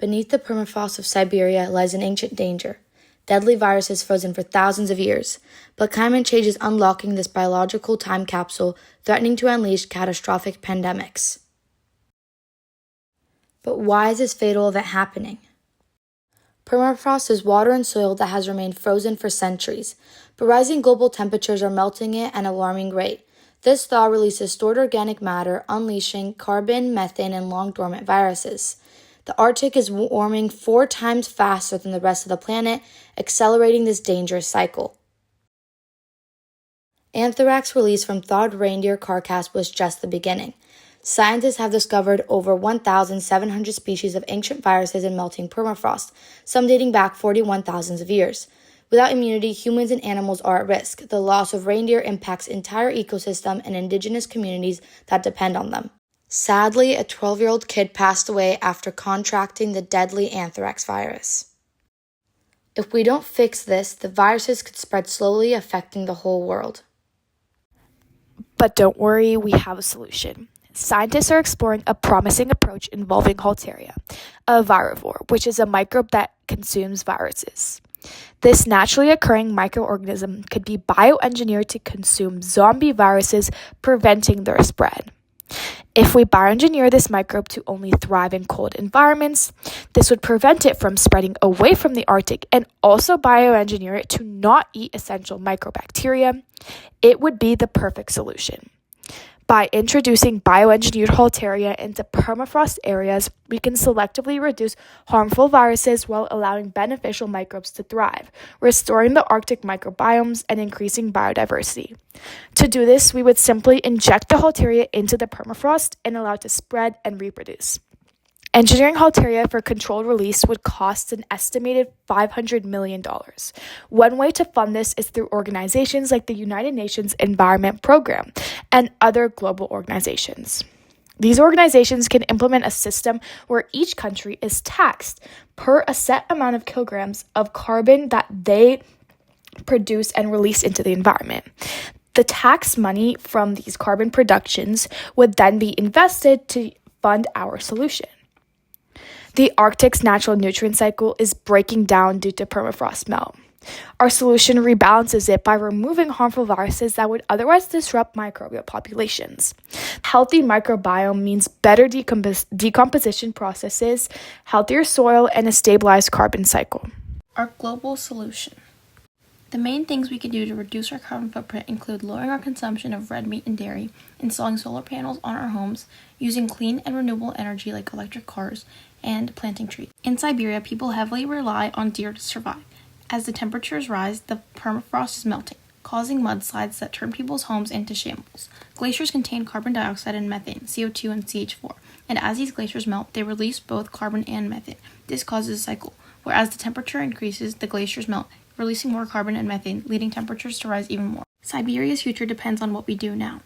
Beneath the permafrost of Siberia lies an ancient danger, deadly viruses frozen for thousands of years. But climate change is unlocking this biological time capsule, threatening to unleash catastrophic pandemics. But why is this fatal event happening? Permafrost is water and soil that has remained frozen for centuries, but rising global temperatures are melting it at an alarming rate. This thaw releases stored organic matter, unleashing carbon, methane, and long-dormant viruses. The Arctic is warming 4 times faster than the rest of the planet, accelerating this dangerous cycle. Anthrax released from thawed reindeer carcass was just the beginning. Scientists have discovered over 1,700 species of ancient viruses in melting permafrost, some dating back 41,000 years. Without immunity, humans and animals are at risk. The loss of reindeer impacts entire ecosystem and indigenous communities that depend on them. Sadly, a 12-year-old kid passed away after contracting the deadly anthrax virus. If we don't fix this, the viruses could spread slowly, affecting the whole world. But don't worry, we have a solution. Scientists are exploring a promising approach involving Halteria, a virivore, which is a microbe that consumes viruses. This naturally occurring microorganism could be bioengineered to consume zombie viruses, preventing their spread. If we bioengineer this microbe to only thrive in cold environments, this would prevent it from spreading away from the Arctic, and also bioengineer it to not eat essential microbacteria. It would be the perfect solution. By introducing bioengineered Halteria into permafrost areas, we can selectively reduce harmful viruses while allowing beneficial microbes to thrive, restoring the Arctic microbiomes and increasing biodiversity. To do this, we would simply inject the Halteria into the permafrost and allow it to spread and reproduce. Engineering Halteria for controlled release would cost an estimated $500 million. One way to fund this is through organizations like the United Nations Environment Program and other global organizations. These organizations can implement a system where each country is taxed per a set amount of kilograms of carbon that they produce and release into the environment. The tax money from these carbon productions would then be invested to fund our solution. The Arctic's natural nutrient cycle is breaking down due to permafrost melt. Our solution rebalances it by removing harmful viruses that would otherwise disrupt microbial populations. Healthy microbiome means better decomposition processes, healthier soil, and a stabilized carbon cycle. Our global solution. The main things we can do to reduce our carbon footprint include lowering our consumption of red meat and dairy, installing solar panels on our homes, using clean and renewable energy like electric cars, and planting trees. In Siberia, people heavily rely on deer to survive. As the temperatures rise, the permafrost is melting, causing mudslides that turn people's homes into shambles. Glaciers contain carbon dioxide and methane, CO2 and CH4, and as these glaciers melt, they release both carbon and methane. This causes a cycle, where as the temperature increases, the glaciers melt, releasing more carbon and methane, leading temperatures to rise even more. Siberia's future depends on what we do now.